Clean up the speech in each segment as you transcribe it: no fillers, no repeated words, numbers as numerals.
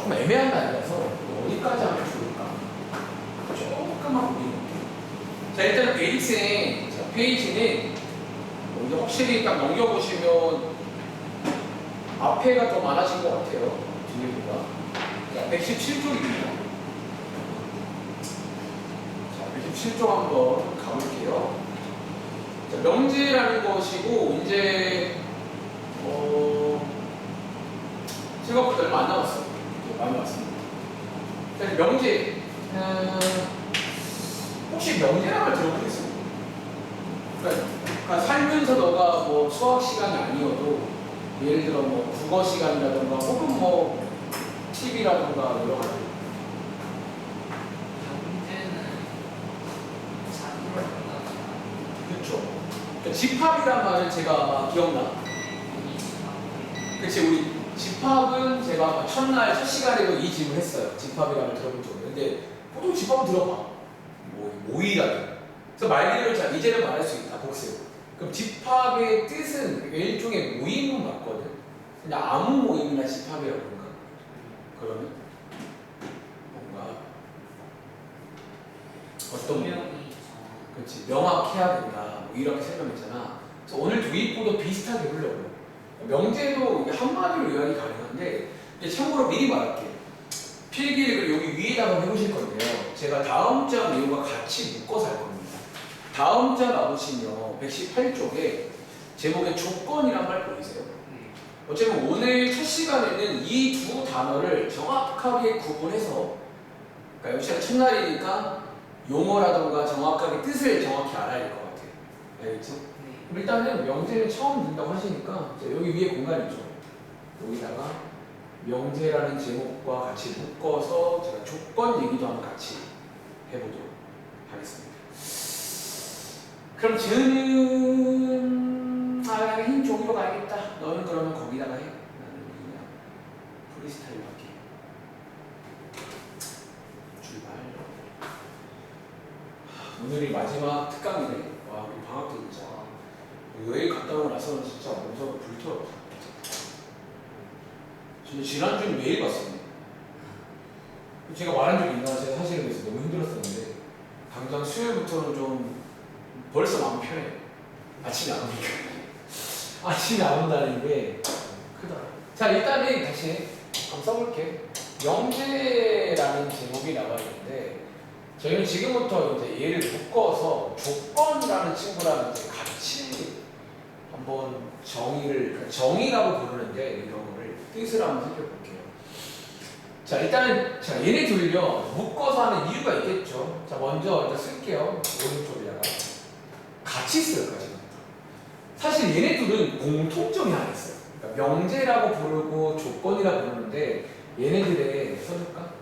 조금 애매한 날이라서 어디까지 하면 좋을까? 조금만 보여드릴게요. 자, 일단 페이지는 이제 확실히 딱 넘겨보시면 앞에가 더 많아진 것 같아요. 뒤에보다. 117쪽입니다. 자, 117쪽 한번 가볼게요. 자, 명제라는 것이고, 이제, 생각보다 얼마 안 남았어요. 많이 왔습니다. 자, 명제. 혹시 명제라는 걸 들어보겠어요? 그러니까 살면서 너가 뭐 수학 시간이 아니어도 예를 들어 뭐 국어 시간이라든가 혹은 뭐 TV라든가 여러 가지. 문제는 자기를 그렇죠. 그러니까 집합이란 말을 제가 아마 기억나. 그렇지, 우리 집합은 제가 아마 첫날 첫 시간에도 이 질문 했어요. 집합이라는 걸 들어본 적은. 근데 보통 집합은 들어봐. 뭐 모의라든. 그래서 말 그대로 자 이제는 말할 수 있다. 복습. 그럼 집합의 뜻은 일종의 모임은 맞거든. 그냥 아무 모임이나 집합이라고 그런가? 그러면 뭔가 어떤 그렇지 명확해야 된다. 뭐 이렇게 설명했잖아. 그래서 오늘 도입부도 비슷하게 해보려고. 명제도 이게 한마디로 요약이 가능한데 참고로 미리 말할게. 필기를 여기 위에다가 해보실 건데요. 제가 다음 장 내용과 같이 묶어서 할 겁니다. 다음 장 나오시면 118쪽에 제목에 조건이란 말 보이세요? 어쩌면 오늘 첫 시간에는 이 두 단어를 정확하게 구분해서, 그러니까 역시나 첫날이니까 용어라던가 정확하게 뜻을 정확히 알아야 될 것 같아요. 알겠죠? 그럼 일단은 명제를 처음 듣는다고 하시니까 여기 위에 공간 있죠? 여기다가 명제라는 제목과 같이 묶어서 제가 조건 얘기도 한번 같이 해보도록 하겠습니다. 그럼 쟤는 흰 종이로 가야겠다. 너는 그러면 거기다가 해. 나는 그냥 프리스타일로 할게. 출발. 오늘이 마지막 특강이네. 와, 우리 방학 때 진짜 여행 갔다 오고 나서는 진짜 몸서가 불태웠다. 근데 지난주는 매일 봤습니다. 제가 말한 적이 있나? 제가 사실은 그래서 너무 힘들었었는데 당장 수요일부터는 좀 벌써 마음 편해요. 아침에 안 오니까. 아침에 안 온다는 게 크다. 자, 일단은 다시 한번 써볼게. 명제라는 제목이 나와 있는데 저희는 지금부터 이제 얘를 묶어서 조건이라는 친구랑 이제 같이 한번 정의라고 부르는데 이런 거를 뜻을 한번 살펴볼게요. 자, 일단은 얘네 둘요 묶어서 하는 이유가 있겠죠. 자, 먼저 일단 쓸게요. 오른쪽에다가 같이 쓸 거지. 사실 얘네 둘은 공통점이 하나 있어요. 그러니까 명제라고 부르고 조건이라고 부르는데 얘네들의 써줄까?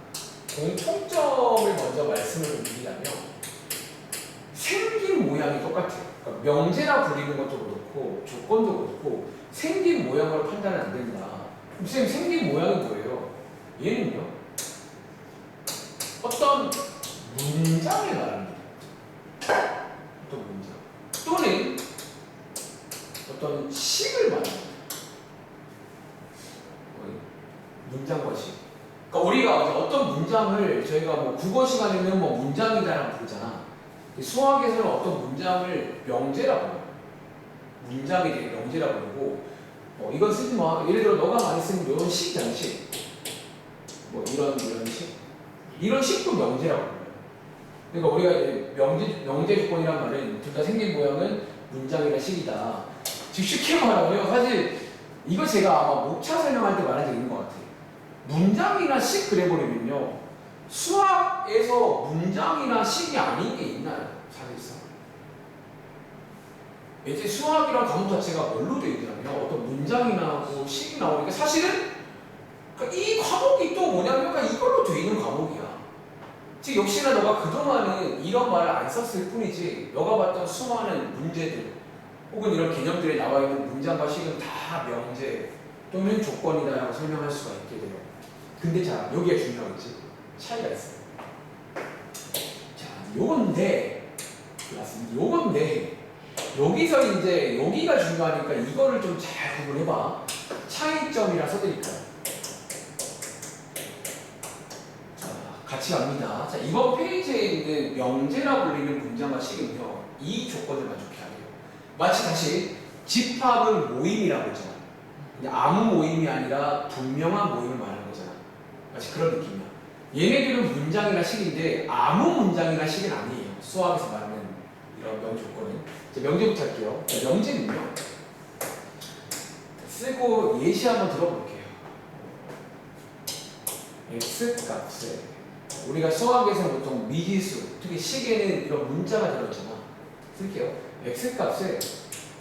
공통점을 먼저 말씀을 드리자면 생긴 모양이 똑같아요. 그러니까 명제라 불리는 것도 그렇고 조건도 그렇고 생긴 모양으로 판단은 안 된다. 그럼 선생님 생긴 모양이 뭐예요? 얘는요 어떤 문장을 말합니다. 어떤 문장 또는 어떤 식을 말합니다. 문장과 식. 그러니까 우리가 어떤 문장을 저희가 뭐 국어 시간에는 뭐 문장이다라고 부르잖아. 수학에서는 어떤 문장을 명제라고 해요. 문장이 되게 명제라고 부르고 이건 쓰지 마. 예를 들어 너가 많이 쓰는 이런 식이잖아. 식. 뭐 이런 식. 이런 식도 명제라고 해요. 그러니까 우리가 이제 명제 조건이란 말은 둘 다 생긴 모양은 문장이나 식이다. 즉 쉽게 말하면 사실 이거 제가 아마 목차 설명할 때 말한 적 있는 것 같아요. 문장이나 식 그래버리면요 수학에서 문장이나 식이 아닌 게 있나요? 사실상 이제 수학이란 과목 자체가 뭘로 되어 있냐면 어떤 문장이 나오고 식이 나오니까 사실은 이 과목이 또 뭐냐면 이걸로 되어 있는 과목이야. 즉 역시나 너가 그동안은 이런 말을 안 썼을 뿐이지 너가 봤던 수많은 문제들 혹은 이런 개념들에 나와 있는 문장과 식은 다 명제 또는 조건이다 라고 설명할 수가 있게 돼요. 근데 자, 여기가 중요하겠지? 차이가 있어요. 자, 요건데, 요건데, 여기서 이제, 여기가 중요하니까 이거를 좀 잘 구분해봐. 차이점이라 써드릴까요? 같이 갑니다. 자, 이번 페이지에 있는 명제라 불리는 문장과 식은요, 이 조건을 만족해야 돼요. 마치 다시 집합은 모임이라고 했잖아. 근데 아무 모임이 아니라 분명한 모임을 말하는 거잖아. 마치 그런 느낌이야. 얘네들은 문장이나 식인데 아무 문장이나 식은 아니에요. 수학에서 말하는 이런 명조건은. 자, 명제부터 할게요. 자, 명제는요, 쓰고 예시 한번 들어볼게요. x 값에 우리가 수학에서 보통 미지수, 특히 식에는 이런 문자가 들어있잖아. 쓸게요. x 값에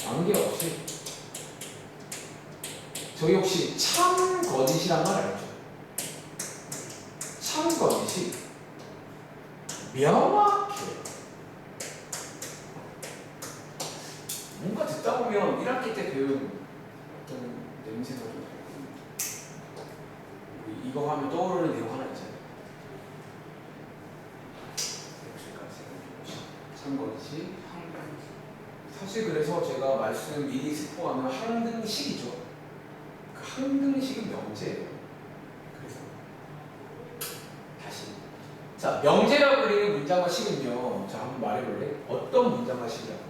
관계없이 저희 혹시 참 거짓이란 말 알죠? 참 거짓이 명확해. 뭔가 듣다 보면 1학기 때 배운 어떤 냄새가 좀 나고 이거 하면 떠오르는 내용 하나 있잖아요. 참 거짓이 사실 그래서 제가 말씀 미리 스포하면 항등식이죠. 그 항등식은 명제예요. 그래서 다시 자, 명제라 불리는 문장과 식은요. 자, 한번 말해볼래? 어떤 문장과 식이라고?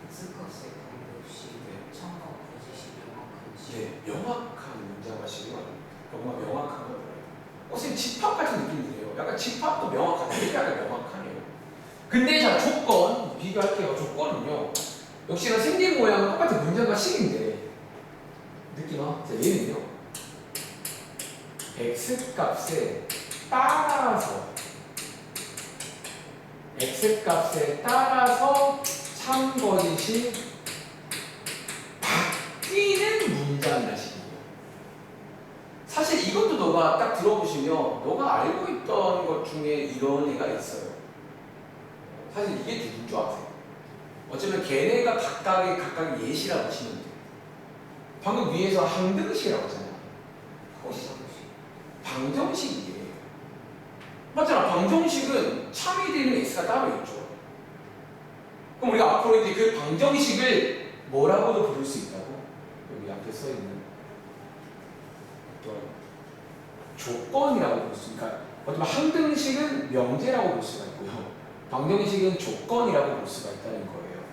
X값에 관계없이 참과 거짓이 명확한 식. 네, 명확한 문장과 식이 명확한 건 뭐예요? 선생님 집합 같은 느낌이에요. 약간 집합도 명확하다. 이게 약간 명확하네요. 근데 자, 조건 비교할게요. 조건은요, 역시나 생긴 모양은 똑같은 문장과 식인데 느낌 와? 자, 얘는요, x 값에 따라서 x 값에 따라서 참 거짓이 바뀌는 문장이라 식이에요. 사실 이것도 너가 딱 들어보시면 너가 알고 있던 것 중에 이런 애가 있어요. 사실 이게 누군 줄 아세요? 어쩌면 걔네가 각각의 예시라고 보시면 돼요. 방금 위에서 항등식이라고 했잖아요. 그것이 방정식이에요. 맞잖아. 방정식은 참이 되는 x가 따로 있죠. 그럼 우리가 앞으로 이제 그 방정식을 뭐라고도 부를 수 있다고? 여기 앞에 써 있는 어떤 조건이라고 볼 수 있으니까, 어쩌면 항등식은 명제라고 볼 수가 있고요. 방정식은 조건이라고 볼 수가 있다는 거예요.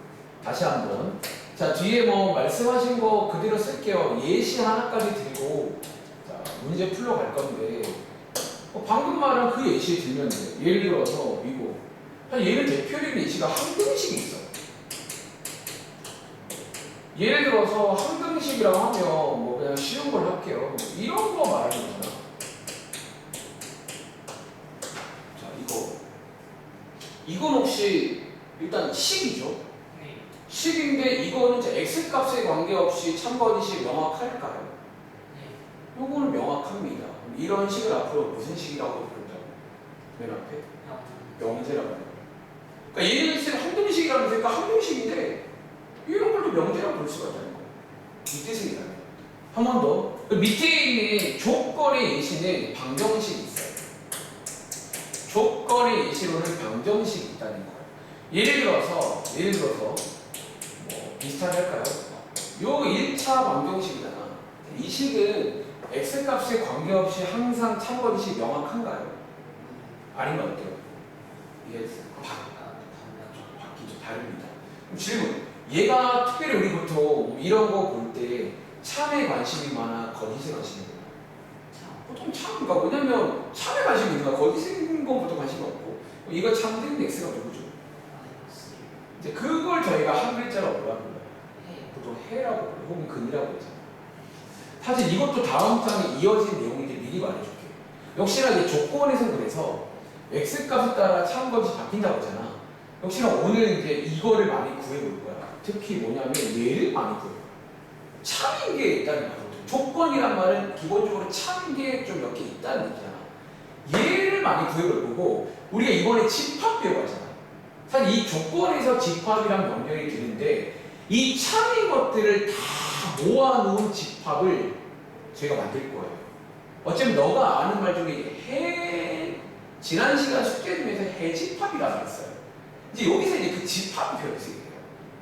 다시 한번. 자, 뒤에 뭐 말씀하신 거 그대로 쓸게요. 예시 하나까지 드리고 자, 문제 풀러 갈 건데 방금 말한 그 예시에 들면 돼요. 예를 들어서 이거. 얘를 대표적인 예시가 항등식이 있어요. 예를 들어서 항등식이라고 하면 뭐 그냥 쉬운 걸 할게요. 이런 거 말하는 거잖아. 자, 이건 혹시 일단 식이죠? 네. 식인데 이거는 이제 x 값에 관계없이 참거짓이 명확할까요? 네. 요거는 명확합니다. 이런 식을 앞으로 무슨 식이라고 부른다고? 맨 앞에 명제라고 해요. 그러니까 얘는 지금 항등식이라고 했으니까 항등식인데 이런 걸 또 명제라고 볼 수가 있다는 거예요. 이 뜻입니다. 한 번 더. 그 밑에 있는 조건의 예시는 방정식이 있어요. 조건의 예시로는 방정식이 있다는 거예요. 예를 들어서 뭐 비슷하게 할까요? 요 1차 방정식이잖아. 이 식은 x 값에 관계없이 항상 참거짓이 명확한가요? 아니면 어때요? 이게 바뀌죠. 다릅니다. 그럼 질문. 얘가 특별히 우리 보통 이런 거 볼 때 참에 관심이 많아, 거짓에 관심이 많아? 보통 참, 그러니까 왜냐면 참에 관심이 있는 거야. 거짓인 건 보통 관심이 없고. 이거 참된 x가 누구죠? 이제 그걸 저희가 한 글자로 뭐라고 불러요? 보통 해라고 불러요. 혹은 근이라고 하잖아요. 사실 이것도 다음 장에 이어진 내용인데 미리 말해줄게. 역시나 이제 조건에서 그래서 x 값에 따라 참 거짓이 바뀐다고 하잖아. 역시나 오늘 이제 이거를 많이 구해볼 거야. 특히 뭐냐면 얘를 많이 구해볼 거야. 참인 게 있다는 거거든. 조건이란 말은 기본적으로 참인 게 좀 몇 개 있다는 얘기잖아. 얘를 많이 구해볼 거고, 우리가 이번에 집합 배워가잖아. 사실 이 조건에서 집합이란 명령이 드는데 이 참인 것들을 다 모아놓은 집합을 저희가 만들 거예요. 어쩌면 너가 아는 말 중에 지난 시간 숙제 중에서 해집합이라고 했어요. 이제 여기서 이제 그 집합이 표현이 돼요.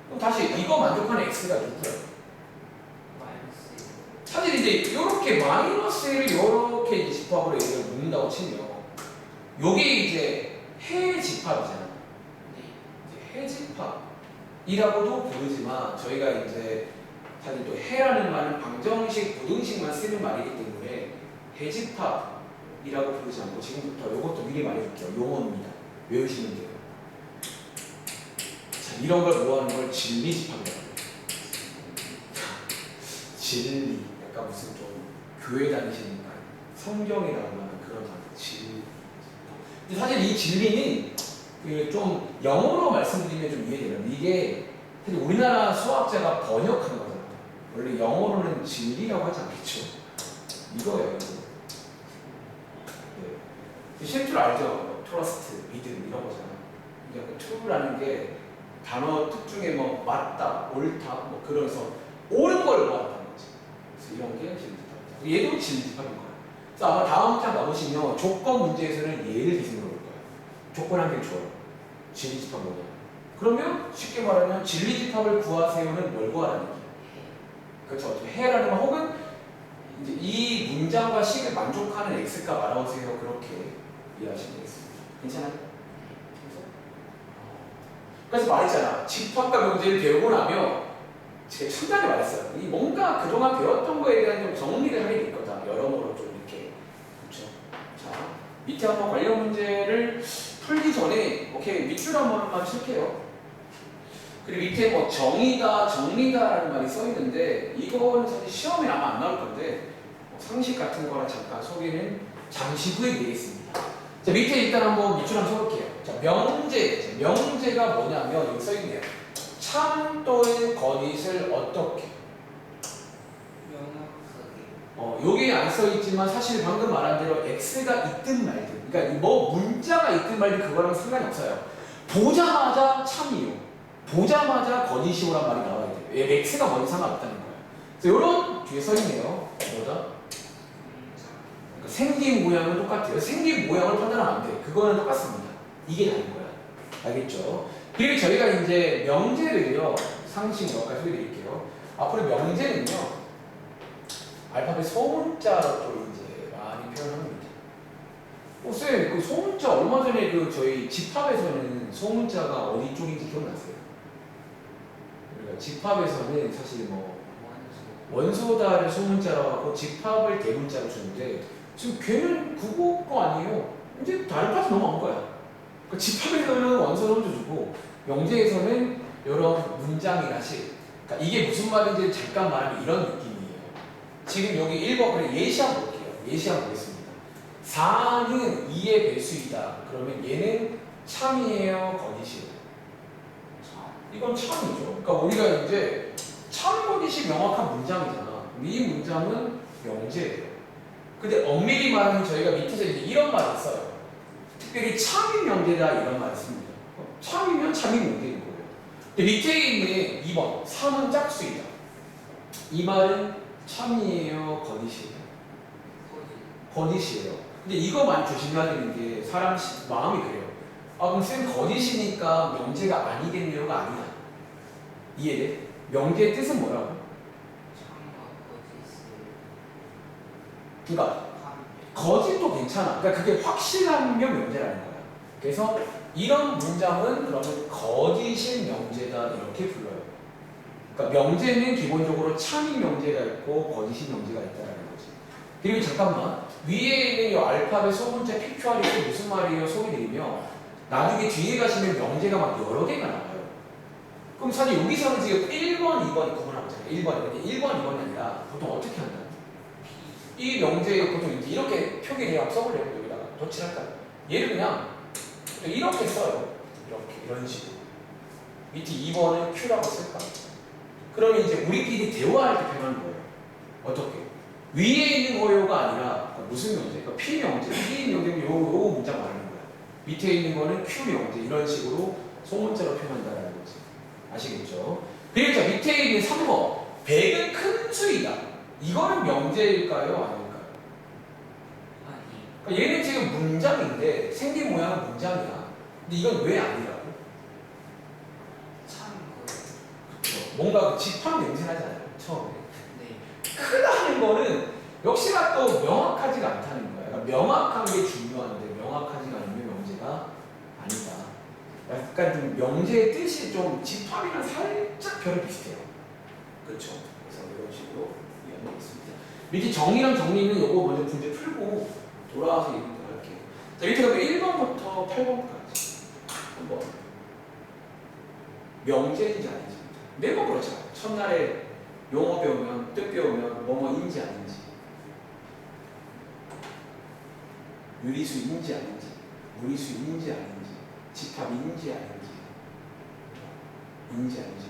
그럼 다시 이거 만족하는 x가 누구야? 사실 이제 이렇게 마이너스 1을 이렇게 집합으로 얘를 묶는다고 치면 요게 이제 해집합이잖아. 네. 이제 해집합이라고도 부르지만 저희가 이제 사실 또 해라는 말은 방정식, 부등식만 쓰는 말이기 때문에 해집합이라고 부르지 않고 지금부터 요것도 미리 말해줄게요. 용어입니다. 외우시면 돼요. 자, 이런 걸 모아놓은 걸 진리집합이라고 해요. 진리, 약간 무슨 좀 교회 다니시니까 성경이라고 하는 그런 단어, 진리. 근데 사실 이 진리는 그 좀 영어로 말씀드리면 좀 이해돼요. 이게 사실 우리나라 수학자가 번역한 거잖아요. 원래 영어로는 진리라고 하지 않겠죠. 이거예요. 이거. 네. 실제로 알죠? 트러스트, 믿음 이런 거잖아요. 이게 true라는 게 단어 뜻 중에 뭐 맞다, 옳다, 뭐 그래서 옳은 걸 말한다는 거지. 그래서 이런 게 진리집합입니다. 얘도 진리집합인 거예요. 그래서 아마 다음 장 나오시면 조건 문제에서는 예를 들어서 물어볼 거예요. 조건 한 개 줘요. 진리집합 뭐냐? 그러면 쉽게 말하면 진리집합을 구하세요는 뭘 구하라는 얘기예요. 그렇죠. 어떻게 해라는 말 혹은 이제 이 문장과 식을 만족하는 x값 알아오세요. 그렇게 이해하시면 되겠습니다. 괜찮아요? 그래서 말했잖아. 집합과 명제를 배우고 나면 제가 초반에 말했어요. 이 뭔가 그동안 배웠던 거에 대한 좀 정리를 하게 될 거다. 여러모로 좀 이렇게. 그렇죠. 자, 밑에 한번 관련 문제를 풀기 전에 오케이 밑줄 한 번만 칠게요. 그리고 밑에 뭐 정의다, 정리다라는 말이 써 있는데 이거는 사실 시험에 아마 안 나올 건데 뭐 상식 같은 거라 잠깐 소개는 잠시 후에 드리겠습니다. 자, 밑에 일단 한번 밑줄 한번 쳐볼게요. 자, 명제. 명제가 뭐냐면 여기 써 있네요. 참 또는 거짓을 어떻게? 명확하게. 여기 안 써 있지만 사실 방금 말한 대로 x가 있든 말든, 그러니까 뭐 문자가 있든 말든 그거랑 상관이 없어요. 보자마자 참이요, 보자마자 거짓이오란 말이 나와야 돼요. 왜 x가 뭔지 상관없다는 거예요. 그래서 이런 뒤에 써 있네요. 뭐다? 그러니까 생긴 모양은 똑같아요. 생긴 모양을 판단하면 안 돼. 그거는 똑같습니다. 이게 다른 거야. 알겠죠? 그리고 저희가 이제 명제를요, 상식 몇 가지 소개드릴게요. 앞으로 명제는요, 알파벳 소문자로 또 이제 많이 표현합니다. 쌤, 그 소문자 얼마 전에 그 저희 집합에서는 소문자가 어디 쪽인지 기억나세요? 그러니까 집합에서는 사실 뭐 원소다를 소문자라고 하고 집합을 대문자로 주는데 지금 걔는 그거 거 아니에요. 이제 다른 파트 넘어간 거야. 그러니까 집합에서는 원소 먼저 주고 명제에서는 이런 문장이나 식. 그러니까 이게 무슨 말인지 잠깐 말하면 이런 느낌이에요. 지금 여기 1번 그래 예시 한번 볼게요. 예시 한번 보겠습니다. 4는 2의 배수이다. 그러면 얘는 참이에요, 거짓이에요? 이건 참이죠. 그러니까 우리가 이제 참, 거짓이 명확한 문장이잖아. 이 문장은 명제예요. 근데 엄밀히 말하면 저희가 밑에서 이제 이런 말이 있어요. 특별히 참인 명제다 이런 말을 씁니다. 참이면 참인 명제인 거예요. 근데 밑에 있는 2번 3은 짝수이다. 이 말은 참이에요, 거짓이에요? 거짓이에요. 근데 이거 많이 조심해야 되는 게 사람 마음이 그래요. 아 그럼 쌤 거짓이니까 명제가 아니겠네요가 아니야. 이해돼? 명제의 뜻은 뭐라고? 그러니까 거짓도 괜찮아. 그러니까 그게 확실하면 명제라는 거야. 그래서 이런 문장은 그러면 거짓인 명제다 이렇게 불러요. 그러니까 명제는 기본적으로 참인 명제가 있고 거짓인 명제가 있다는 거지. 그리고 잠깐만 위에 있는 이 알파벳 소문자 PQR이 무슨 말이에요? 소개드리면 나중에 뒤에 가시면 명제가 막 여러 개가 나와요. 그럼 사실 여기서는 지금 1번, 2번이 구분하잖아요. 1번이. 1번, 2번이 아니라 보통 어떻게 한다? 이 명제에 보통 이렇게 표기를 한번 써보려고 여기다가 덧칠할까요? 얘를 그냥 이렇게 써요. 이렇게, 이런 식으로. 밑에 2번은 Q라고 쓸까? 그러면 이제 우리끼리 대화할 때 표현하는 거예요. 어떻게? 위에 있는 거요가 아니라 무슨 명제? 그러니까 P 명제, P 명제는 요 문장 말하는 거야. 밑에 있는 거는 Q 명제 이런 식으로 소문자로 표현한다는 거지. 아시겠죠? 그리고 자 밑에 있는 3번 100은 큰 수이다. 이거는 명제일까요? 아닐까요? 그러니까 얘는 지금 문장인데 생긴 모양은 문장이야. 근데 이건 왜 아니라고? 그렇죠. 뭔가 그 집합 냄새 나잖아요. 처음에. 크다는 거는 역시나 또 명확하지가 않다는 거야. 그러니까 명확한 게 중요한데 명확하지가 않으면 명제의 뜻이 좀 집합이랑 살짝 결이 비슷해요. 그렇죠? 그래서 이런 식으로 이해하겠습니다. 밑에 정의랑 정리는 요거 먼저 문제 풀고 돌아와서 얘기 할게요. 자, 이렇게 하면 1번부터 8번까지 한번 명제인지 아닌지 매번 그렇죠. 첫날에 용어 배우면 뜻 배우면 뭐뭐인지 아닌지 유리수인지 아닌지 무리수인지 아닌지 집합인지 아닌지 인지 아닌지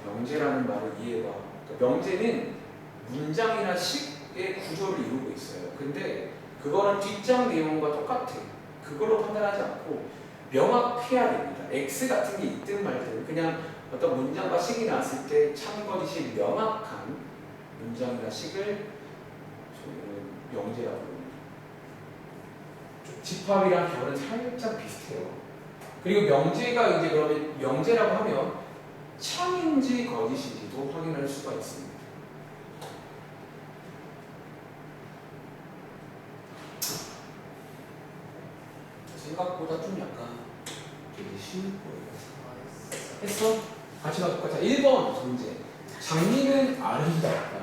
명제라는 말을 이해해봐. 그러니까 명제는 문장이나 식의 구조를 이루고 있어요. 근데 그거는 뒷장 내용과 똑같아. 그걸로 판단하지 않고 명확해야 됩니다. X 같은 게 있든 말든 그냥 어떤 문장과 식이 나왔을 때 참거짓이 명확한 문장이나 식을 저희는 명제라고 합니다. 집합이랑 결은 살짝 비슷해요. 그리고 명제가 이제 그러면 명제라고 하면 참인지 거짓인지도 확인할 수가 있습니다. 생각보다 좀 약간 되게 쉬울 거예요. 했어? 같이 가볼까? 자, 1번 문제. 장미는 아름답다.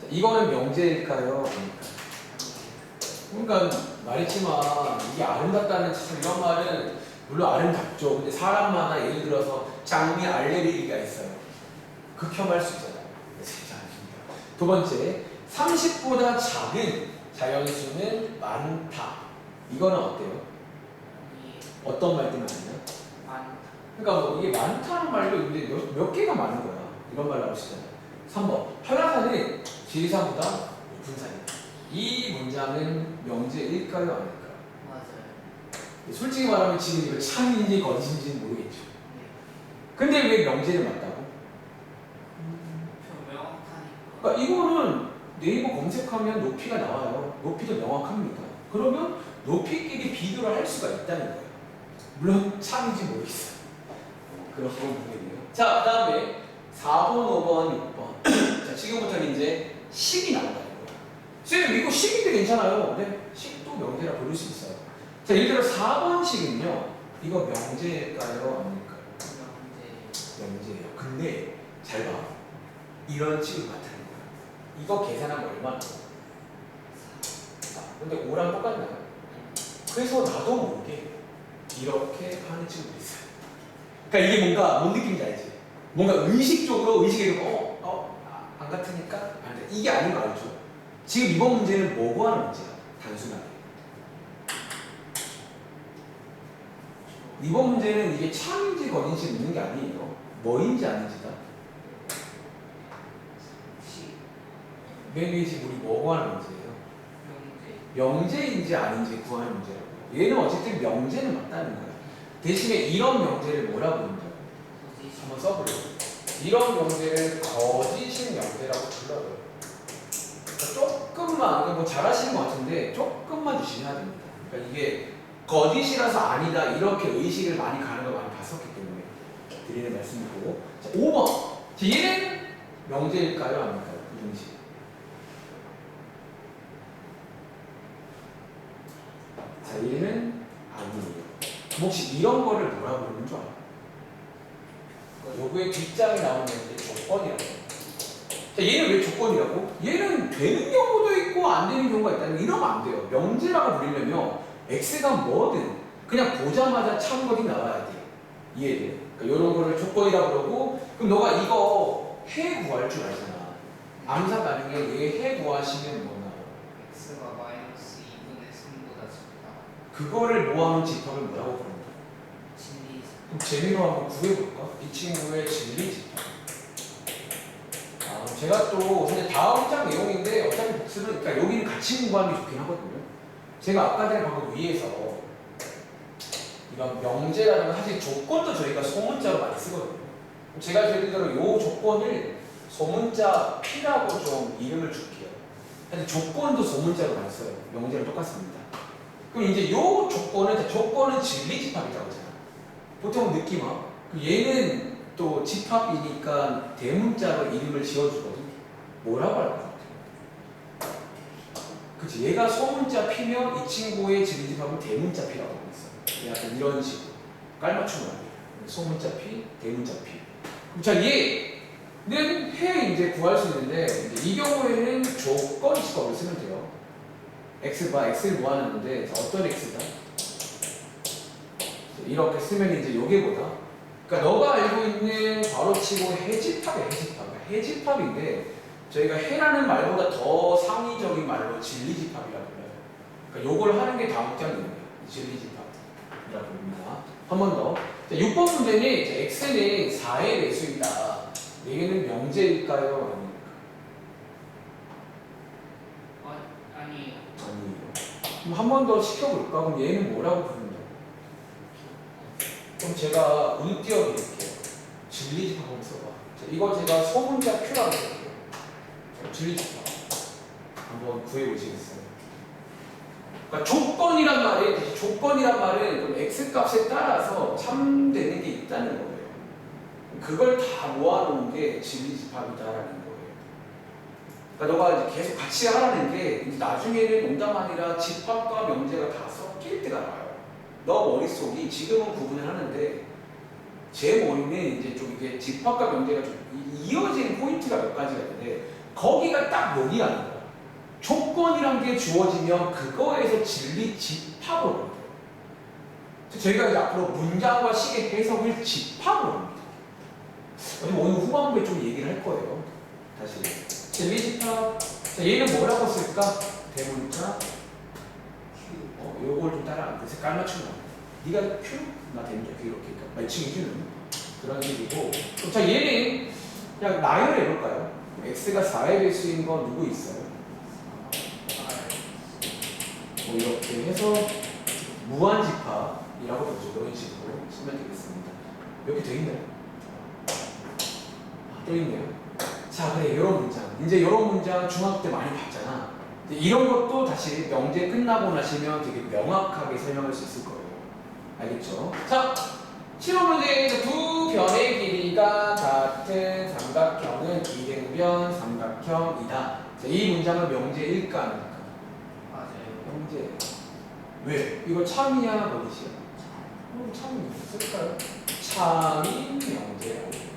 자, 이거는 명제일까요? 그러니까 말했지만 이게 아름답다는 참 이런 말은 물론 아름답죠. 근데 사람마다 예를 들어서 장미 알레르기가 있어요. 극혐할 수 있잖아요. 그래서 아닙니다. 두 번째, 30보다 작은 자연수는 많다. 이거는 어때요? 어떤 말 때문에 아니야? 많다. 그러니까 뭐 이게 많다는 말도 이제 몇 개가 많은 거야. 이런 말 나오시잖아요. 3번, 한라산은 지리산보다 높은 산이다. 이 문장은 명제일까요? 아닐까요? 맞아요. 솔직히 말하면 지금 이거 참인지 거짓인지는 모르겠죠. 네. 근데 왜 명제를 맞다고? 명확하니까. 그러니까 이거는 네이버 검색하면 높이가 나와요. 높이도 명확합니다. 그러면 높이끼리 비교를 할 수가 있다는 거예요. 물론 참인지 모르겠어요. 그런 부분이에요. 자, 그 다음에 4번, 5번, 6번. 자, 지금부터는 이제 식이 나온다는 거예요. 선생님, 이거 식인데 괜찮아요. 네, 식도 명제라 부를 수 있어요. 자, 예를 들어 4번 식은요. 이거 명제일까요? 아닐까요? 명제예요. 근데 잘 봐. 이런 식을 나타내는 거야. 이거 계산하면 얼마나? 근데 5랑 똑같나요? 그래서 나도 모르게 이렇게 하는 친구도 있어요. 그러니까 이게 뭔가 뭔 느낌인지 알지? 뭔가 의식적으로 의식에 안 같으니까 안 돼. 이게 아닌 거 알죠? 지금 이번 문제는 뭐고 하는 문제야? 단순하게. 이번 문제는 이게 참인지 거짓인지 묻는 게 아니에요. 뭐인지 아닌지다. 맨 위에 지금 우리 뭐고 하는 문제예요? 명제인지 아닌지 구하는 문제라고. 얘는 어쨌든 명제는 맞다는 거야. 대신에 이런 명제를 뭐라고 부른다? 한번 써볼래요. 이런 명제를 거짓인 명제라고 불러요. 그러니까 조금만, 뭐 잘하시는 것 같은데 조금만 주시면 됩니다. 그러니까 이게 거짓이라서 아니다 이렇게 의식을 많이 가는 걸 많이 봤었기 때문에 드리는 말씀이고. 자, 5번. 얘는 명제일까요? 아닐까요? 이등식. 자, 얘는 아니에요. 혹시 이런 거를 뭐라고 부르는 줄 알아요? 요거의 뒷장에 나오는 게 조건이라고. 자, 얘는 왜 조건이라고? 얘는 되는 경우도 있고 안 되는 경우가 있다는 이러면 안 돼요. 명제라고 부르려면 X가 뭐든 그냥 보자마자 참거리 나와야 돼. 이해돼? 그러니까 이런 거를 조건이라고 그러고, 그럼 너가 이거 해 구할 줄 알잖아. 암사 가능해. 얘 해 구하시면 뭐 나와? x가 마이너스 2분의 3보다 작다. 그거를 모아놓은 집합을 뭐라고 부른다? 진리. 그럼 재미로 한번 구해볼까? 이 친구의 진리 집합. 제가 또 사실 다음 장 내용인데 어차피 복습은, 그러니까 여기는 같이 공부하는 게 좋긴 하거든요. 제가 아까 전에 방금 위에서 이런 명제라는 사실 조건도 저희가 소문자로 많이 쓰거든요. 제가 예를 들어 이 조건을 소문자 P라고 좀 이름을 줄게요. 사실 조건도 소문자로 많이 써요. 명제랑 똑같습니다. 그럼 이제 이 조건은 진리 집합이라고 하잖아. 보통 느낌 와. 얘는 또 집합이니까 대문자로 이름을 지어주거든. 뭐라고 할 것 같아? 그치? 얘가 소문자 P면 이 친구의 진리 집합은 대문자 P라고 하고 있어. 약간 이런 식으로 깔맞춤을 합니다. 소문자 P, 대문자 P. 그럼 자, 얘는 해 이제 구할 수 있는데 이제 이 경우에는 조건 지법을 쓰면 돼요. x를 모아놨는데 자, 어떤 x다? 이렇게 쓰면 이제 요게 뭐다? 그러니까 너가 알고 있는 바로치고 해집합이야, 해집합. 그러니까 해집합인데 저희가 해라는 말보다 더 상위적인 말로 진리집합이라고 불러요. 그러니까 요걸 하는 게 다음 장입니다. 진리집합이라고 부릅니다. 한 번 더. 자, 6번 문제는 x는 4의 배수이다. 얘는 명제일까요? 아닙니까? 아니에요. 아니에요. 그럼 한 번 더 시켜볼까? 그럼 얘는 뭐라고 부른다? 그럼 제가 운 띄워드릴게요. 진리집합 한번 써봐. 자, 이거 제가 소문자 Q라고 쓸게요. 진리집합 한번 구해보시겠어요? 그러니까 조건이란 말은 그럼 x 값에 따라서 참되는 게 있다는 거예요. 그걸 다 모아놓은 게 진리집합이다라는 거예요. 그러니까 너가 이제 계속 같이 하라는 게 이제 나중에는 농담 아니라 집합과 명제가 다 섞일 때가 나와요. 너 머릿속이 지금은 구분을 하는데 제 머리는 이제 좀 이게 집합과 명제가 좀 이어지는 포인트가 몇 가지가 있는데 거기가 딱 여기라는 거야. 조건이란 게 주어지면 그거에서 진리 집합으로 합니다. 저희가 이제 앞으로 문장과 식의 해석을 집합으로 합니다. 오늘 후반부에 좀 얘기를 할 거예요. 다시 진리 집합. 자, 얘는 뭐라고 쓸까? 대문자 Q. 요걸 좀 따라. 그래서 깔맞춤 나옵니다. 네가 Q? 나 대문자 Q 이렇게. 말칭 Q는 그런 식이고. 그럼 자, 얘는 그냥 나열을 해볼까요? x가 4의 배수인 건 누구 있어요? 뭐 이렇게 해서 무한집합이라고 보죠. 그런 식으로 쓰면 되겠습니다. 이렇게 돼 있나요? 또 있네요. 자, 그래, 이런 문장. 이제 이런 문장 중학교 때 많이 봤잖아. 이런 것도 다시 명제 끝나고 나시면 되게 명확하게 설명할 수 있을 거예요. 알겠죠? 자, 실험 문제 두 변의 길이가 같은 삼각형은 이등변 삼각형이다. 자, 이 문장은 명제일까 아닙니까? 맞아요. 명제. 왜? 이거 참이야, 뭐이야? 참이 쓸까요? 참이 명제라고.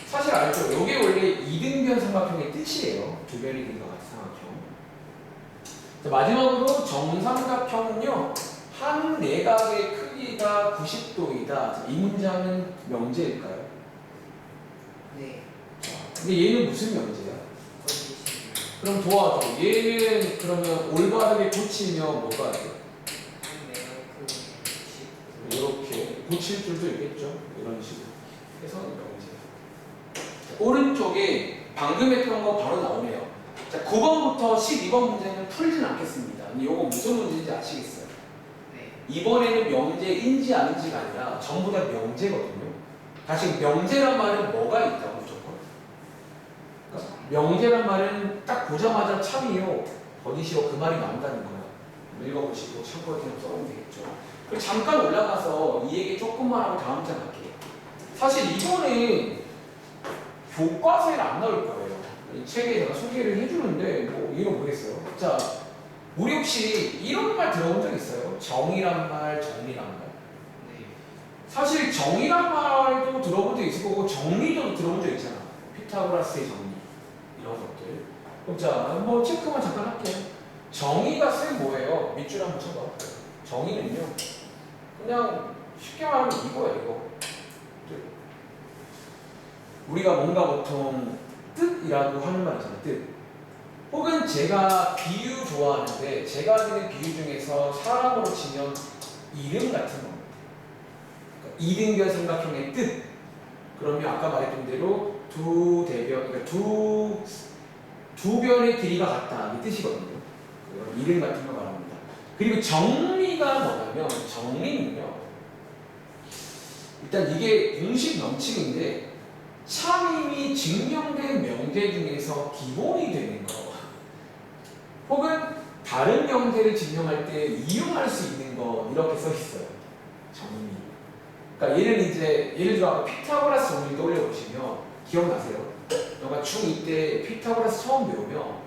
사실 알죠? 이게 원래 이등변 삼각형의 뜻이에요. 두 변의 길이가 같은 삼각형. 자, 마지막으로 정삼각형은요, 한 내각의 크기가 90도이다. 이 문장은 명제일까요? 네. 근데 얘는 무슨 명제야? 거짓이요. 그럼 도와줘. 얘는 그러면 올바르게 고치면 뭐가 돼? 이렇게 고칠 줄도 있겠죠? 이런 식으로 해서 명제. 오른쪽에 방금 했던 거 바로 나오네요. 자, 9번부터 12번 문제는 풀진 않겠습니다. 근데 이거 무슨 문제인지 아시겠어요? 네. 이번에는 명제인지 아닌지가 아니라 전부 다 명제거든요. 다시 명제란 말은 뭐가 있다고 무조건? 그러니까 명제란 말은 딱 보자마자 참이요, 버디시오 그 말이 나온다는 거야. 읽어보시고 참고해 그냥 써보면 되겠죠. 그리고 잠깐 올라가서 이 얘기 조금만 하고 다음 장 갈게요. 사실 이번에 교과서에는 안 나올 거예요. 이 책에 제가 소개를 해주는데 뭐 이거 모르겠어요. 자, 우리 혹시 이런 말 들어본 적 있어요? 정의란 말, 정리란 말. 네. 사실 정의란 말도 들어본 적 있을 거고 정리도 들어본 적 있잖아. 피타고라스의 정리 이런 것들. 그럼 자, 뭐 체크만 잠깐 할게요. 정의가 쌤 뭐예요? 밑줄 한번 쳐봐. 정의는요, 그냥 쉽게 말하면 이거야, 이거. 우리가 뭔가 보통 뜻이라고 하는 말 있잖아요. 뜻. 혹은 제가 비유 좋아하는데 제가 드는 비유 중에서 사람으로 치면 이름 같은 겁니다. 그러니까 이등변 삼각형의 뜻. 그러면 아까 말했던 대로 두 대변, 그러니까 두 변의 길이가 같다, 이 뜻이거든요. 그런 이름 같은 거 말합니다. 그리고 정리가 뭐냐면 정리는요, 일단 이게 공식 명칭인데 참임이 증명된 명제 중에서 기본이 되는 거, 혹은 다른 명제를 증명할 때 이용할 수 있는 거, 이렇게 써 있어요. 정리. 그러니까 얘는 이제 예를 들어 아까 피타고라스 정리 떠올려 보시면 기억나세요? 너가 중2 때 피타고라스 처음 배우면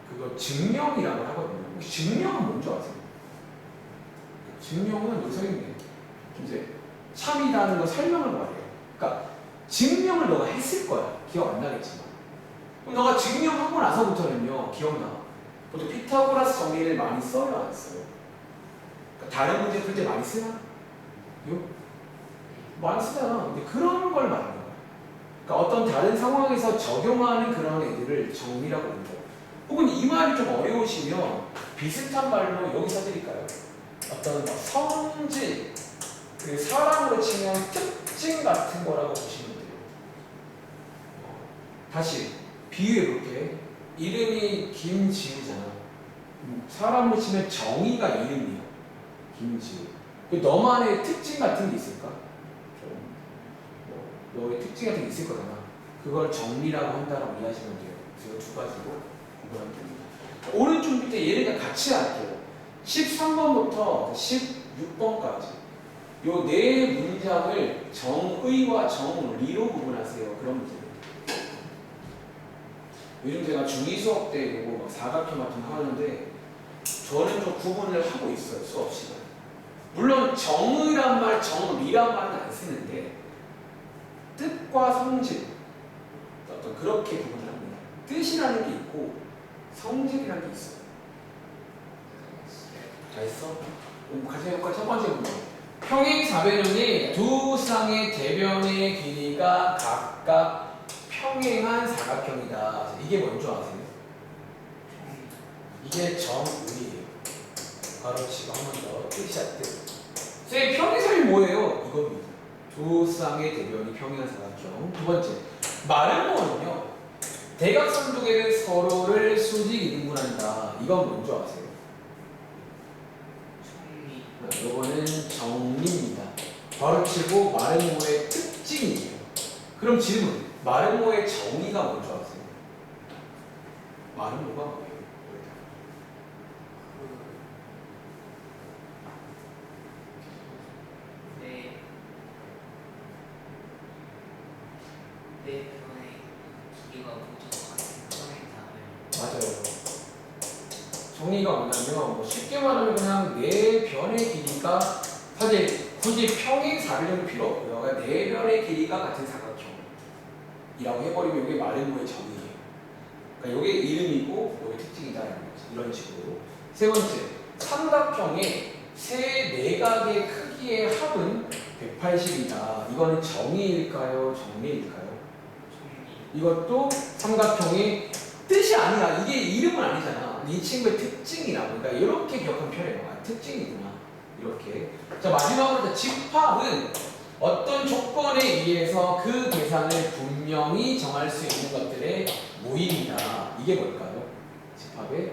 그거 증명이라고 하거든요. 혹시 증명은 뭔지 아세요? 증명은 여기 써있네. 이제 참이라는 거 설명을 말해요. 그러니까 증명을 너가 했을 거야. 기억 안 나겠지만. 그럼 너가 증명하고 나서부터는요. 기억나. 보통 피타고라스 정리를 많이 써요, 안 써요? 그러니까 다른 문제 풀 때 많이 쓰나? 요? 많이 쓰잖아. 근데 그런 걸 말하는 거야. 그러니까 어떤 다른 상황에서 적용하는 그런 애들을 정리라고 합니다. 혹은 이 말이 좀 어려우시면 비슷한 말로 여기 써드릴까요? 어떤 뭐 성질, 그 사람으로 치면 특징 같은 거라고 보시면 돼요. 다시 비유해볼게. 이름이 김지우잖아. 사람으로 치면 정의가 이름이야. 김지우. 너만의 특징 같은 게 있을까? 너의 특징 같은 게 있을 거잖아. 그걸 정리라고 한다라고 이해하시면 돼요. 그래서 두 가지로 구분하면 됩니다. 오른쪽 밑에 얘네가 같이 할게요. 13번부터 16번까지 요 네 문장을 정의와 정리로 구분하세요. 그런 문제입니다. 요즘 제가 중2 수업 때 이거 막 사각형 같은 거 하는데 저는 좀 구분을 하고 있어요. 수업 시간에. 물론 정의란 말, 정리란 말은 안 쓰는데 뜻과 성질 어떤 그렇게 구분을 합니다. 뜻이라는 게 있고 성질이라는 게 있어요. 다 했어? 같이 해볼까? 첫 번째 문제. 평행 사변형이 두 쌍의 대변의 길이가 각각 평행한 사각형이다. 이게 뭔지 아세요? 이게 정의예요. 바로 지금 한 번 더 뜻이야 뜻. 쌤 평행사이 뭐예요? 이겁니다. 두 쌍의 대변이 평행한 사각형. 두 번째 마른 거는요. 대각선 두 개는 서로를 수직 이등분한다. 이건 뭔지 아세요? 이거는 정리입니다. 바로 치고 마름모의 특징이에요. 그럼 질문. 마름모의 정의가 뭔지 아세요? 마름모가 뭐예요? 내 변의 기계가 모두 같은 평행사를 맞아요. 정의가 뭐냐면 쉽게 말하면 그냥 네 변의 길이가 사실 굳이 평행 사변형도 필요 없고요. 그냥 네 변의 길이가 같은 사각형이라고 해버리면 이게 마름모의 정의예요. 그러니까 이게 이름이고 이게 특징이다라는 거지. 이런 식으로. 세 번째, 삼각형의 세 내각의 크기의 합은 180이다. 이거는 정의일까요? 정리일까요? 이것도 삼각형의 뜻이 아니라 이게 이름은 아니잖아. 이 친구의 특징이라고. 그러니까 이렇게 기억하면 편해요. 아, 특징이구나. 이렇게. 자, 마지막으로 집합은 어떤 조건에 의해서 그 계산을 분명히 정할 수 있는 것들의 모임이다. 이게 뭘까요? 집합의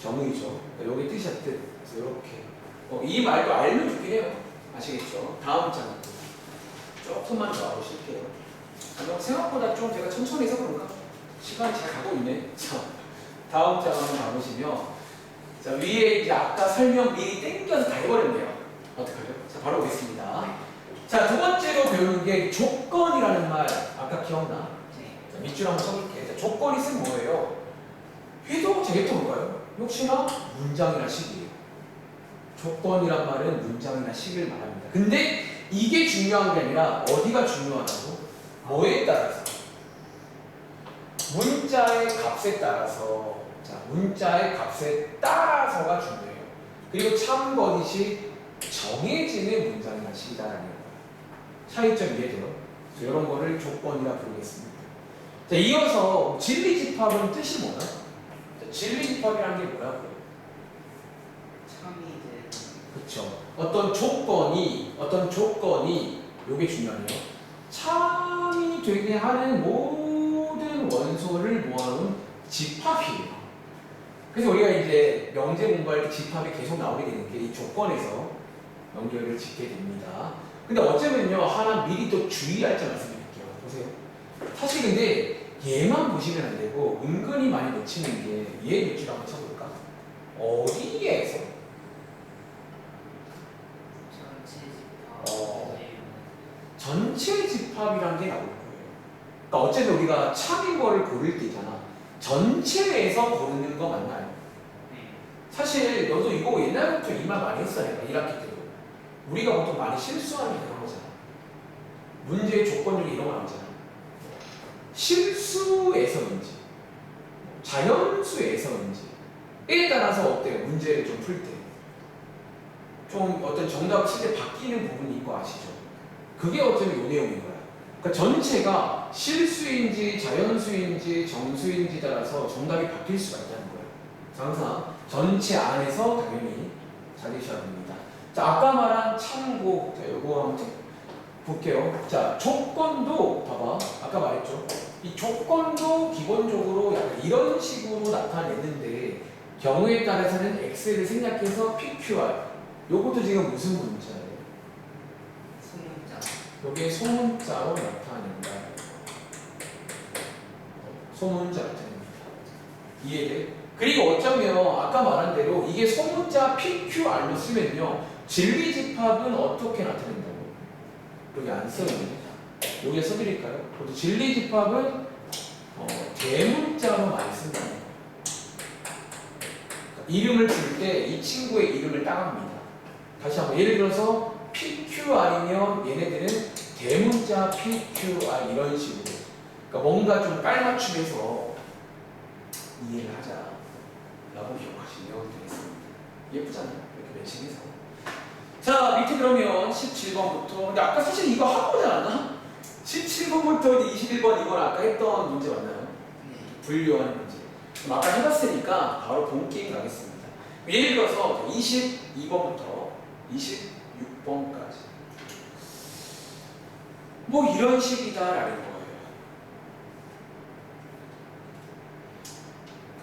정의죠. 그러니까 여기 뜻이야 뜻. 그래서 이렇게. 이 말도 알면 좋긴 해요. 아시겠죠? 다음 장 조금만 더 하고 쉴게요. 생각보다 좀 제가 천천히 해서 그런가? 시간이 잘 가고 있네. 자, 다음 장 한번 가보시면 자, 위에 이제 아까 설명 미리 땡겨서 다 해버렸네요. 어떡하죠? 자, 바로 보겠습니다. 자, 두 번째로 배우는 게 조건이라는 말. 아까 기억나? 자, 밑줄 한번 쳐볼게. 자, 조건이 쓴 뭐예요? 회도 제겠도 볼까요? 혹시나 문장이나 식이에요. 조건이란 말은 문장이나 식을 말합니다. 근데 이게 중요한 게 아니라 어디가 중요하다고? 뭐에 따라서? 문자의 값에 따라서. 자, 문자의 값에 따라서가 중요해요. 그리고 참거짓이 정해지는 문장이나 식이다라는 거예요. 차이점 이해돼요? 그래서 이런 거를 조건이라 부르겠습니다. 자, 이어서 진리집합은 뜻이 뭐야? 자, 진리집합이라는 게 뭐라고요? 참이들 그렇죠. 어떤 조건이 요게 중요하네요. 참이 되게 하는 모든 원소를 모아놓은 집합이에요. 그래서 우리가 이제 명제 공부할 때 집합이 계속 나오게 되는 게 이 조건에서 연결을 짓게 됩니다. 근데 어쩌면요 하나 미리 또 주의할 점 말씀드릴게요. 보세요. 사실 근데 얘만 보시면 안 되고 은근히 많이 놓치는 게 얘 밑줄 한번 쳐볼까? 어디에서? 전체 집합이란 게 나올 거예요. 그러니까 어쨌든 우리가 참인 거를 고를 때 있잖아. 전체에서 고르는 거 맞나요? 네. 사실 너도 이거 옛날부터 이 말 많이 했어. 내가 1학기 때도. 우리가 보통 많이 실수하는 게 그런 거잖아. 문제의 조건 중에 이런 거 나오잖아. 실수에서인지 자연수에서인지에 따라서 어때요? 문제를 좀 풀 때. 좀 어떤 정답 칠 때 바뀌는 부분이 있고 아시죠? 그게 어쩌면 이 내용인 거야. 그러니까 전체가 실수인지 자연수인지 정수인지 따라서 정답이 바뀔 수가 있다는 거예요. 항상 전체 안에서 당연히 찾으셔야 됩니다. 자, 아까 말한 참고, 자, 요거 한번 볼게요. 자, 조건도 봐봐. 아까 말했죠. 이 조건도 기본적으로 약간 이런 식으로 나타내는데 경우에 따라서는 X를 생략해서 PQR. 요것도 지금 무슨 문자예요? 소문자. 요게 소문자로 나타낸다. 소문자 나타냅니다. 이해돼? 그리고 어쩌면 아까 말한 대로 이게 소문자 PQR로 쓰면요. 진리집합은 어떻게 나타낸다고? 여기 안 써있네. 여기에 써드릴까요? 그것도 진리집합은 대문자로 많이 쓴다. 이름을 줄 때 이 친구의 이름을 따갑니다. 다시 한번 예를 들어서 PQR이면 얘네들은 대문자 PQR 이런 식으로. 그러니까 뭔가 좀 깔맞춤해서 이해를 하자. 라고 기억하시면 되겠습니다. 예쁘잖아요. 이렇게 매칭해서. 자, 밑에 그러면 17번부터. 근데 아까 사실 이거 한 거지 않았나? 17번부터 21번 이건 아까 했던 문제 맞나요? 네. 분류하는 문제. 그럼 아까 해봤으니까 바로 본 게임 가겠습니다. 예를 들어서 22번부터 26번까지. 뭐 이런 식이다라는 거예요.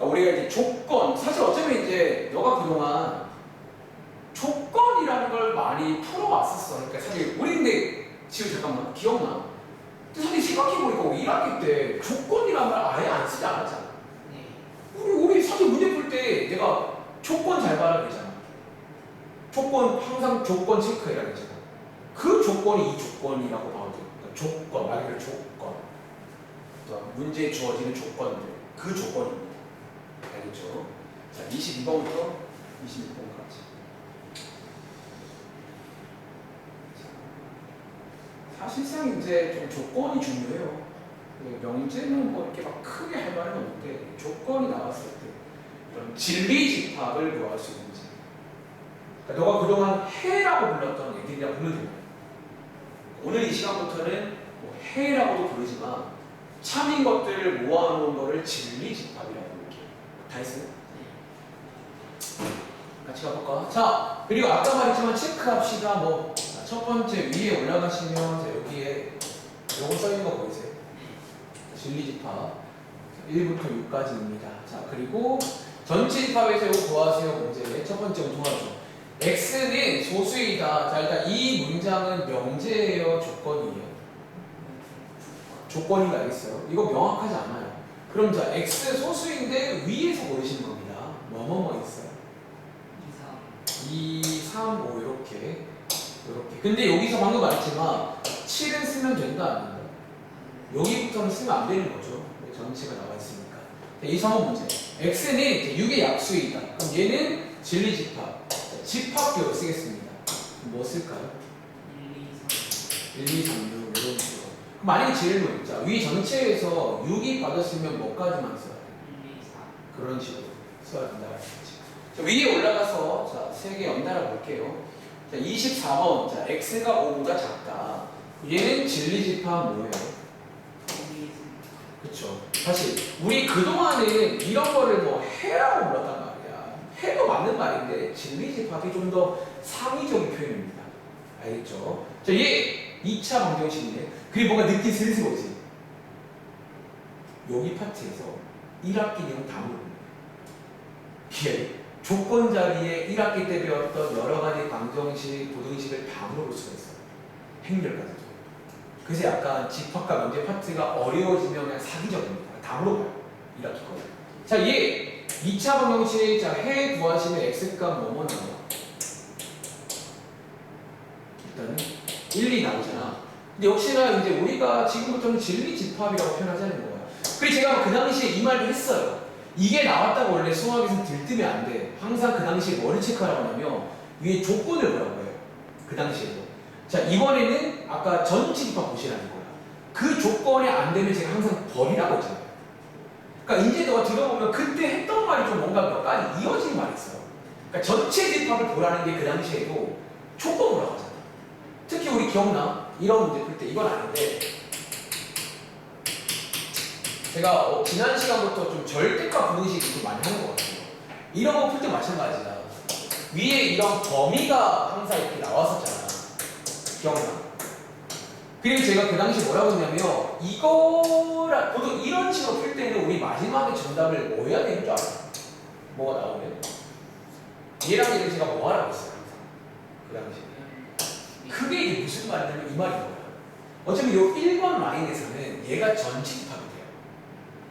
우리가 이제 조건, 사실 어쩌면 이제 너가 그동안 조건이라는 걸 많이 풀어왔었어. 그러니까 사실 우리 근데 지금 잠깐만 기억나? 근데 사실 생각해보니까 우리 1학기 때 조건이라는 말 아예 안 쓰지 않았잖아. 네. 우리 사실 문제 풀 때 내가 조건 잘 봐라 그랬잖아. 조건 항상 조건 체크해라 그랬잖아. 그 조건이 이 조건이라고 봐도 돼. 그러니까 조건, 말 그대로 조건. 또 문제에 주어지는 조건들, 그 조건입니다. 알겠죠? 자, 22번부터 26번까지. 사실상 이제 좀 조건이 중요해요. 명제는 뭐 이렇게 막 크게 할 말은 없는데 조건이 나왔을 때 이런 진리집합을 구할 수 있는지. 그러니까 너가 그동안 해라고 불렀던 애들이라 부르는 거예요. 오늘 이 시간부터는 뭐 해라고도 부르지만 참인 것들을 모아놓은 거를 진리집합이라고 부를게요. 다 했어요? 같이 가볼까? 자, 그리고 아까 말했지만 체크합시다. 뭐 첫 번째 위에 올라가시면 자, 여기에 요거 써있는 거 보이세요? 진리집합 1부터 6까지입니다. 자, 그리고 전체 집합에서 요거 구하세요. 문제 첫 번째 도와줘. X는 소수이다. 자, 일단 이 문장은 명제예요, 조건이에요? 조건인 거 알겠어요? 이거 명확하지 않아요. 그럼 자, X 소수인데 위에서 고르시는 겁니다. 뭐뭐뭐 있어요? 2, 3, 5 이렇게. 근데 여기서 방금 말했지만 7은 쓰면 된다 안 된다? 여기부터는 쓰면 안 되는 거죠. 전체가 나와 있으니까. 2, 3번 문제. X는 6의 약수이다. 그럼 얘는 진리집합. 집합기호 쓰겠습니다. 뭐 쓸까요? 1, 2, 3, 6 이런 식으로. 그럼 만약에 질문. 자, 위 전체에서 6이 빠졌으면 뭐까지만 써야 돼? 1, 2, 4. 그런 식으로 써야 된다. 자, 위에 올라가서 자, 3개 연달아 볼게요. 자, 24번. 자, X가 5보다 작다. 얘는 진리집합 뭐예요? 1, 2, 그쵸. 사실 우리 그동안은 이런 거를 뭐 해라고 불렀단 말이야. 해도 맞는 말인데 진리집합이 좀 더 상위적인 표현입니다. 알겠죠? 자, 얘 2차 방정식인데 그리고 뭔가 느낌 슬슬 오지. 여기 파트에서 1학기 내용 다 모릅니다. 이게 조건 자리에 1학기 때 배웠던 여러 가지 방정식, 부등식을 다 물어볼 수가 있어요. 행렬까지도. 그래서 약간 집합과 명제 파트가 어려워지면 그냥 사기적입니다. 다 물어봐요. 1학기 거. 자, 얘 2차 방정식, 자, 해 구하시면 x값 뭐뭐 나와요? 일단은 1, 2 나오잖아. 근데 역시나 이제 우리가 지금부터는 진리집합이라고 표현하자는 거예요. 그리고 제가 그 당시에 이 말도 했어요. 이게 나왔다고 원래 수학에서 들뜨면 안 돼. 항상 그 당시에 뭐를 체크하라고 하냐면 위에 조건을 보라고 해요. 그 당시에도. 자, 이번에는 아까 전체 집합 보시라는 거야. 그 조건이 안 되면 제가 항상 버리라고 했잖아요. 그러니까 이제 너가 들어보면 그때 했던 말이 좀 뭔가 몇 가지 이어지는 말이 있어요. 그러니까 전체 집합을 보라는 게 그 당시에도 조건으로 하잖아. 특히 우리 기억나? 이런 문제 풀 때 이건 아닌데 제가 지난 시간부터 좀 절대값 분식을 좀 많이 하는 것 같아요. 이런 거 풀 때 마찬가지다. 위에 이런 범위가 항상 이렇게 나왔었잖아. 기억나? 그리고 제가 그 당시 뭐라고 했냐면 이거라 보통 이런 식으로 풀 때는 우리 마지막에 정답을 뭐 해야 되는 줄 알아? 뭐가 나오면? 얘랑 얘를 제가 뭐 하라고 했어요 항상 그 당시에. 그게 이게 무슨 말이냐면 이 말인 거야. 어차피 요 1번 라인에서는 얘가 전체 집합이 돼요.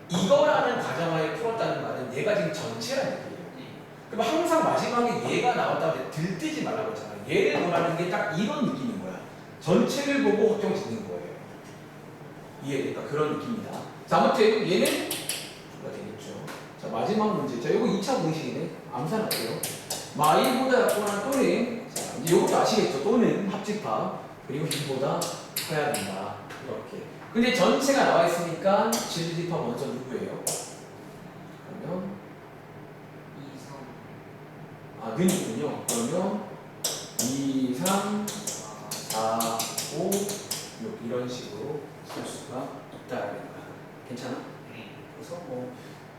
이거라는 과정을 풀었다는 말은 얘가 지금 전체라는 얘기예요. 그럼 항상 마지막에 얘가 나왔다고 할 때 들뜨지 말라고 했잖아. 얘를 보라는 게 딱 이런 느낌인 거야. 전체를 보고 확정 짓는 거예요. 이해될까? 그런 느낌이다. 자, 아무튼 얘는 뭐가 되겠죠. 자, 마지막 문제. 자, 요거 2차 공식이네. 암산할게요. 마이보다 작거나 또는, 자, 이제 요것도 아시겠죠? 또는 합집합, 그리고 이보다 커야 된다. 이렇게. 근데 전체가 나와 있으니까 진리집합 먼저 누구예요? 그러면, 2, 3, 아, 는이 있군요. 그러면, 2, 3, 4, 5, 6 이런 식으로 쓸 수가 있다는 거야. 괜찮아? 네. 그래서 뭐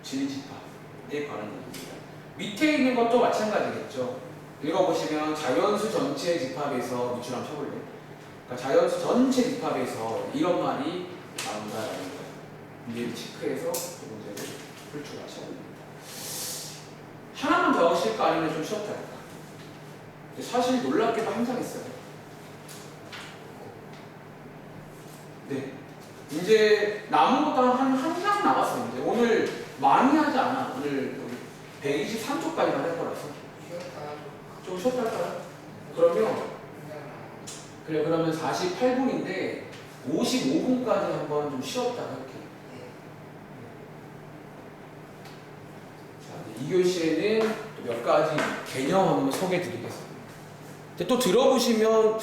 진리집합에 관한 얘기입니다. 밑에 있는 것도 마찬가지겠죠. 읽어보시면 자연수 전체 집합에서 밑줄 한번 쳐볼래? 그러니까 자연수 전체 집합에서 이런 말이 나온다라는 거예요. 문제를 체크해서 그 문제를 풀 줄 아셔야 됩니다. 하나만 더 하실까 아니면 좀 쉬었다 할까? 사실 놀랍게도 한 장 있어요. 네. 이제 남은 것도 한 장 남았어요. 이제 오늘 많이 하지 않아. 오늘 123초까지만 할 거라서. 쉬었다. 좀 쉬었다 할까요? 그러면, 그래, 그러면 48분인데 55분까지 한번 좀 쉬었다 할게. 자, 2교시에는 몇 가지 개념 한번 소개해 드리겠습니다. 근데 또 들어보시면